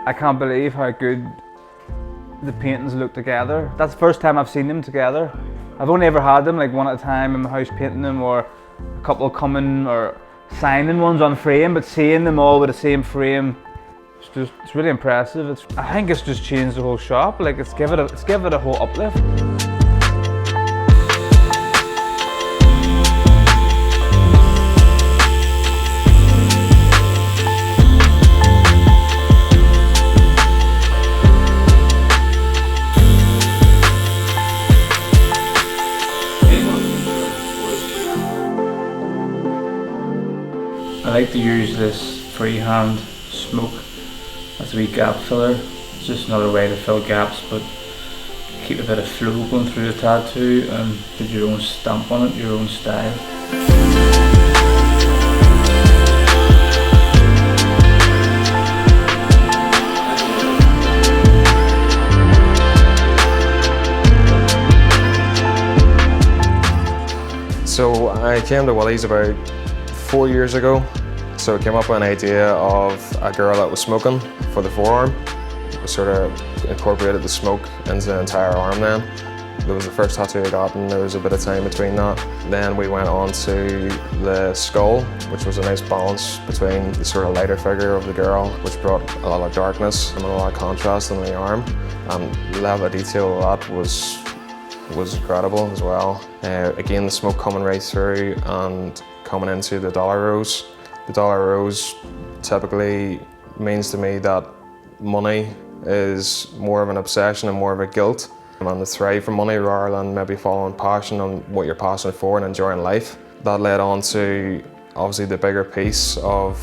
I can't believe how good the paintings look together. That's the first time I've seen them together. I've only ever had them like one at a time in my house painting them, or a couple coming or signing ones on frame, but seeing them all with the same frame, it's really impressive. I think it's just changed the whole shop. Like it's give it a whole uplift. I like to use this freehand smoke as a wee gap filler. It's just another way to fill gaps, but keep a bit of flow going through the tattoo and put your own stamp on it, your own style. So I came to Willy's about 4 years ago. So I came up with an idea of a girl that was smoking for the forearm. We sort of incorporated the smoke into the entire arm then. That was the first tattoo I got, and there was a bit of time between that. Then we went on to the skull, which was a nice balance between the sort of lighter figure of the girl, which brought a lot of darkness and a lot of contrast in the arm. And the level of detail of that was incredible as well. Again, the smoke coming right through and coming into the dollar rose. The dollar rose typically means to me that money is more of an obsession and more of a guilt, and to thrive for money rather than maybe following passion and what you're passionate for and enjoying life. That led on to obviously the bigger piece of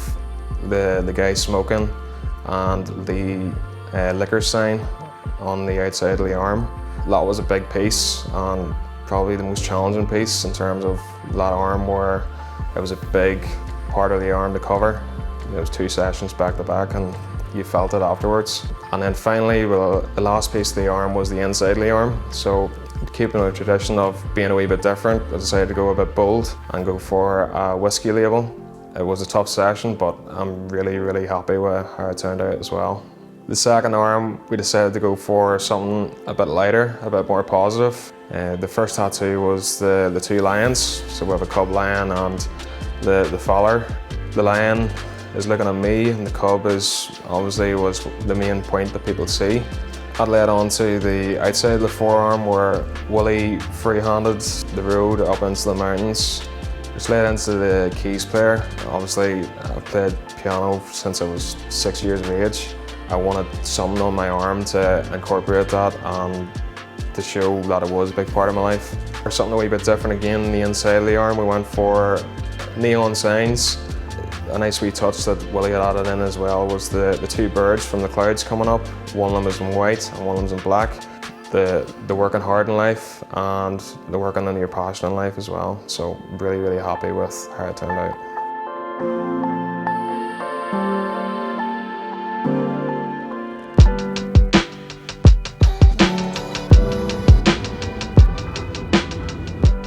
the guy smoking and the liquor sign on the outside of the arm. That was a big piece and probably the most challenging piece in terms of that arm, where it was a big part of the arm to cover. It was 2 sessions back to back and you felt it afterwards. And then finally, well, the last piece of the arm was the inside of the arm. So keeping the tradition of being a wee bit different, I decided to go a bit bold and go for a whiskey label. It was a tough session, but I'm really, really happy with how it turned out as well. The second arm, we decided to go for something a bit lighter, a bit more positive. The first tattoo was the 2 lions. So we have a cub lion and the father. The lion is looking at me and the cub is obviously was the main point that people see. That led on to the outside of the forearm where Willy free-handed the road up into the mountains, which led into the keys player. Obviously, I've played piano since I was 6 years of age. I wanted something on my arm to incorporate that and to show that it was a big part of my life. For something a wee bit different again on the inside of the arm, we went for neon signs. A nice wee touch that Willy had added in as well was the 2 birds from the clouds coming up. One of them is in white and one of them is in black. The working hard in life and the working on your passion in life as well. So really, really happy with how it turned out.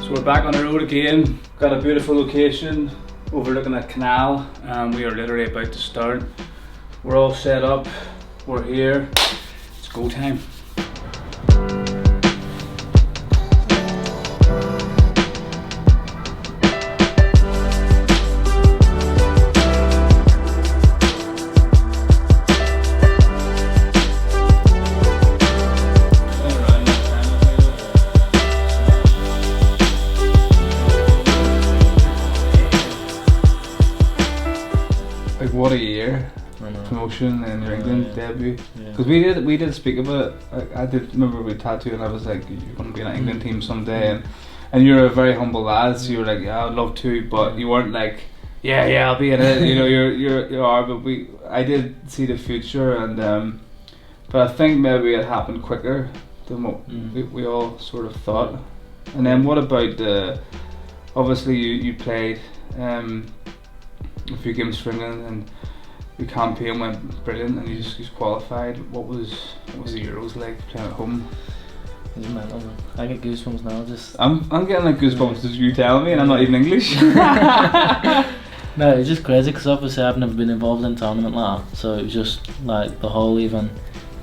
So we're back on the road again. Got a beautiful location overlooking a canal, and we are literally about to start. We're all set up, we're here, it's go time. Like what a year, promotion and your England debut. Because we did speak about it. I did remember we tattooed and I was like, you're going to be in an England team someday, and you're a very humble lad, so you were like, yeah, I'd love to, but you weren't like, yeah, I'll be in it. You know, you are. But I did see the future, and but I think maybe it happened quicker than what we all sort of thought. And then what about obviously you played a few games for England and your campaign went brilliant and you just qualified. What was the Euros like playing at home? It was mental, man. I get goosebumps now. I'm getting like goosebumps as you tell me, and I'm not even English. No, it's just crazy because obviously I've never been involved in a tournament like that, so it was just like the whole even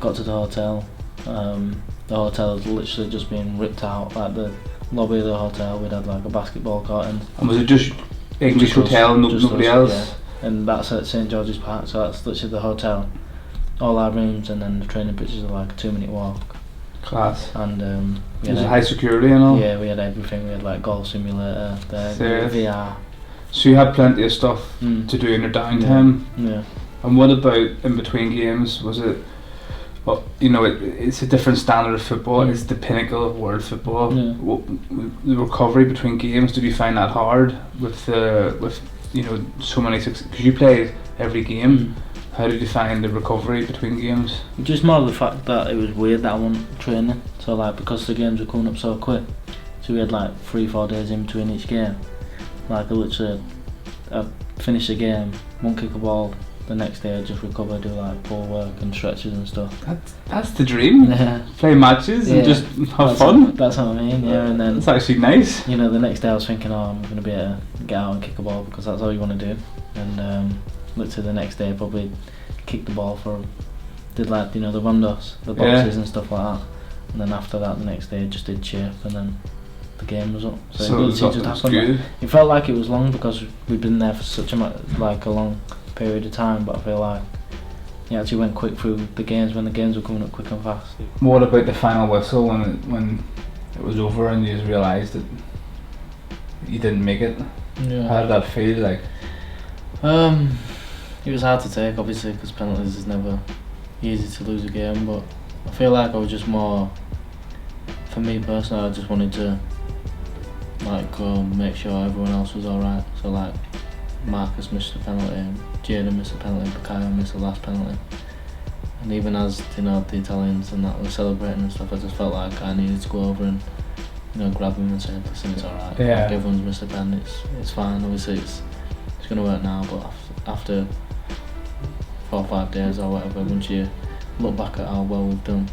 got to the hotel. The hotel had literally just been ripped out, like the lobby of the hotel. We'd had like a basketball court in. And was it just English hotel, nobody else? Yeah. And that's at St George's Park, so that's literally the hotel. All our rooms, and then the training pitches are like a 2-minute walk. Class. And was it high security and all? Yeah, we had everything. We had like golf simulator, the VR. So you had plenty of stuff to do in your downtime. Yeah. And what about in between games? Was it? Well, you know, it's a different standard of football. It's the pinnacle of world football. Yeah. The recovery between games, did you find that hard with you know, so many, because you played every game. How did you find the recovery between games? Just more the fact that it was weird that I wasn't training. So like, because the games were coming up so quick, so we had like 3-4 days in between each game. Like I'd finish the game, won't kick a ball. The next day I'd just recover, do like pull work and stretches and stuff. That's the dream. Yeah. Play matches and just have fun. That's what I mean. Yeah, and then it's actually nice. You know, the next day I was thinking, I'm going to be able to get out and kick a ball because that's all you want to do. And literally the next day I probably kicked the ball did like, you know, the rondos, the boxes and stuff like that. And then after that, the next day I just did chip, and then the game was up. So it just happened. Good. It felt like it was long because we'd been there for such a long period of time, but I feel like it actually went quick through the games when the games were coming up quick and fast. What about the final whistle when it was over and you just realised that you didn't make it? Yeah. How did that feel like? It was hard to take, obviously, because penalties is never easy to lose a game, but I feel like I was just more, for me personally, I just wanted to like go make sure everyone else was alright. So like Marcus missed a penalty, Jaden missed a penalty, Bakayo missed the last penalty. And even as, you know, the Italians and that were celebrating and stuff, I just felt like I needed to go over and, you know, grab him and say, listen, it's alright. Yeah. Like, everyone's missed a pen, it's fine. Obviously it's going to work now, but after 4 or 5 days or whatever, once you look back at how well we've done.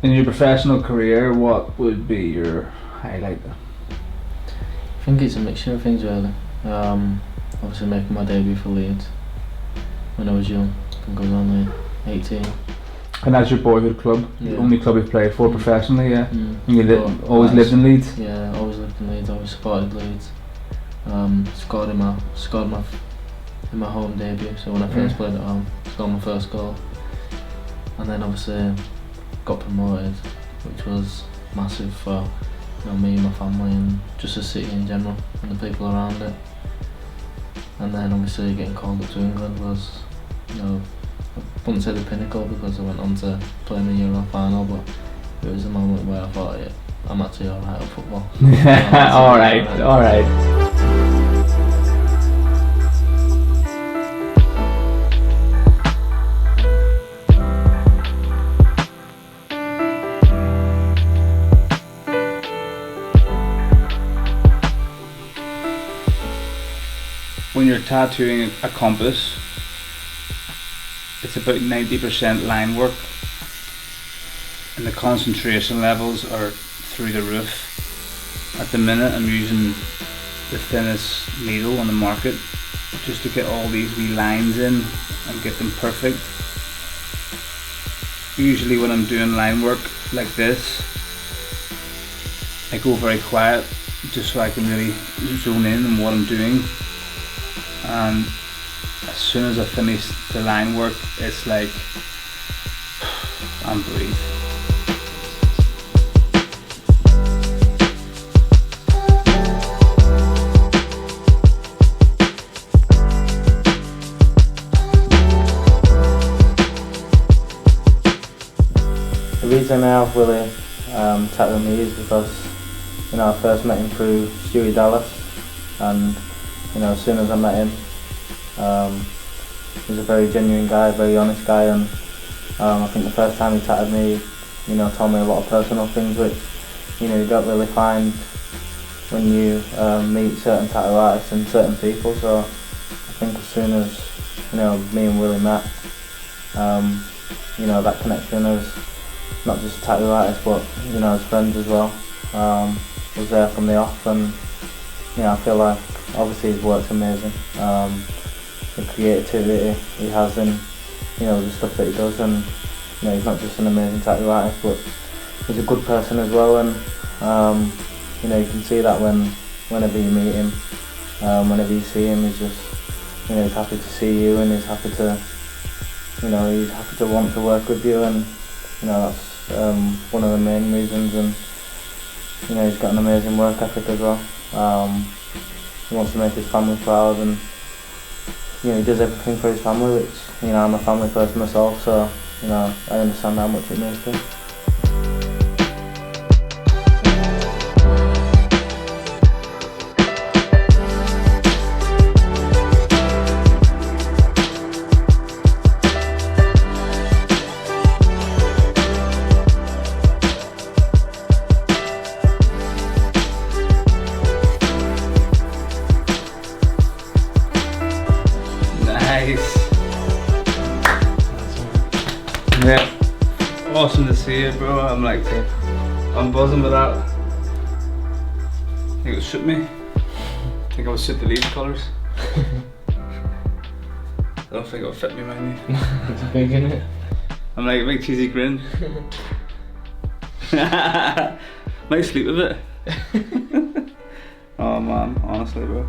In your professional career, what would be your highlight? I think it's a mixture of things really. Obviously making my debut for Leeds when I was young. I think I was only 18. And that's your boyhood club? Yeah. The only club you've played for professionally, yeah? Mm. And you always lived in Leeds? Yeah, always lived in Leeds, always supported Leeds. Scored in my home debut, so when I first played at home, scored my first goal. And then obviously got promoted, which was massive for, you know, me and my family and just the city in general and the people around it. And then obviously getting called up to England was, you know, I wouldn't say the pinnacle because I went on to play in the Euro final, but it was a moment where I thought, yeah, I'm actually alright at football. Alright. When you're tattooing a compass, it's about 90% line work, and the concentration levels are through the roof. At the minute I'm using the thinnest needle on the market just to get all these wee lines in and get them perfect. Usually when I'm doing line work like this, I go very quiet just so I can really zone in on what I'm doing. And as soon as I finish the line work, it's like I'm breathe. The reason I have Willy tattooing me is because, you know, I first met him through Stewie Dallas, and you know, as soon as I met him, he was a very genuine guy, very honest guy, and I think the first time he tattooed me, you know, told me a lot of personal things which, you know, you don't really find when you meet certain tattoo artists and certain people. So I think as soon as, you know, me and Willy met, you know, that connection as not just a tattoo artist but, you know, as friends as well, was there from the off. And you know, I feel like obviously his work's amazing. the creativity he has in, you know, the stuff that he does. And you know, he's not just an amazing tattoo artist, but he's a good person as well. And you know, you can see that whenever you meet him, whenever you see him, he's just, you know, he's happy to see you, and he's happy to, you know, he's happy to want to work with you. And you know, that's one of the main reasons. And you know, he's got an amazing work ethic as well. He wants to make his family proud, and you know, he does everything for his family, which, you know, I'm a family person myself, so you know, I understand how much it means to him. Yeah, awesome to see you, bro. I'm buzzing with that. I think it would suit me. I think I would suit the Leeds colours. I don't think it would fit me, mind you. It's big, isn't it? I'm like a big cheesy grin. Might sleep with it. Oh man, honestly, bro.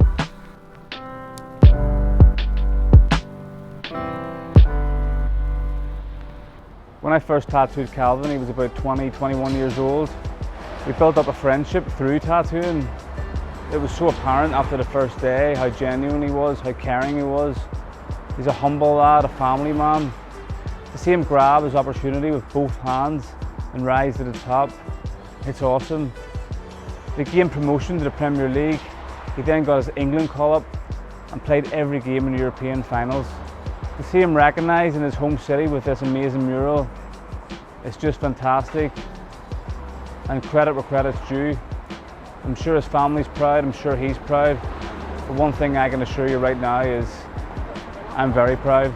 When I first tattooed Kalvin, he was about 20, 21 years old. We built up a friendship through tattooing. It was so apparent after the first day how genuine he was, how caring he was. He's a humble lad, a family man. To see him grab his opportunity with both hands and rise to the top, it's awesome. They gained promotion to the Premier League. He then got his England call-up and played every game in the European finals. To see him recognised in his home city with this amazing mural, it's just fantastic, and credit where credit's due. I'm sure his family's proud, I'm sure he's proud, but one thing I can assure you right now is I'm very proud.